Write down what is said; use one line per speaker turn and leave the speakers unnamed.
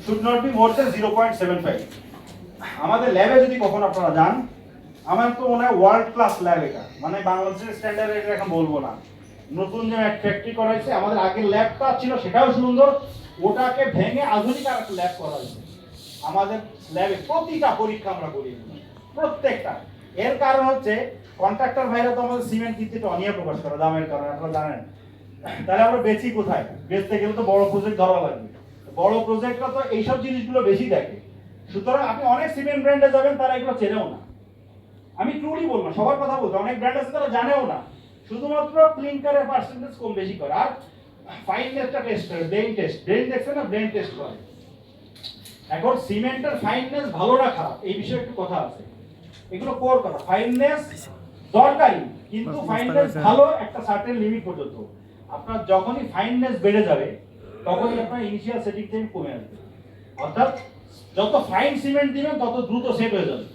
should not be more than 0.75 আমাদের ল্যাবে যদি কখন আপনারা যান আমার তো মনে হয় ওয়ার্ল্ড ক্লাস ল্যাব এটা মানে বাংলাদেশের স্ট্যান্ডার্ড এটা এখন বলবো না নতুন যে ফ্যাক্টরি করা হয়েছে আমাদের আগের ল্যাবটা ছিল সেটাও সুন্দর ওটাকে ভেঙে আধুনিক আর একটা ল্যাব করা হয়েছে আমাদের ল্যাবে প্রতিটা পরীক্ষা আমরা করি প্রত্যেকটা এর কারণ হচ্ছে কন্ট্রাক্টর ভাইরা তো আমাদের সিমেন্ট কিনতে অনিয়া প্রকাশ করে দামের কারণে আপনারা জানেন তাহলে আমরা বেচি কোথায় বেচতে গেলে তো বড় প্রজেক্ট ধরা লাগবে বড় প্রজেক্টটা তো এইসব জিনিসগুলো বেশি দেখে সুতরাং আপনি অনেক সিমেন্ট ব্র্যান্ডে যাবেন তারা এগুলো চেনেও না আমি ট্রুলি বলবো সবার কথা বলতে অনেক ব্র্যান্ড আছে তারা জানেও না শুধুমাত্র ক্লিনকারের পার্সেন্টেজ কম বেশি করে আর ফাইননেসটা টেস্ট করে ব্লেন্ড টেস্ট ব্লেন্ড দেখছে না ব্লেন্ড টেস্ট করে এখন সিমেন্টের ফাইননেস ভালো না খারাপ এই বিষয়ে একটু কথা আছে এগুলো কোর কথা ফাইননেস দরকারি কিন্তু ফাইননেস ভালো একটা সার্টেন লিমিট পর্যন্ত আপনার যখনই ফাইননেস বেড়ে যাবে তখনই আপনার ইনিশিয়াল সেটিং টাইম কমে আসবে অর্থাৎ যত ফাইন সিমেন্ট দিবেন তত দ্রুত সেট হয়ে যাবে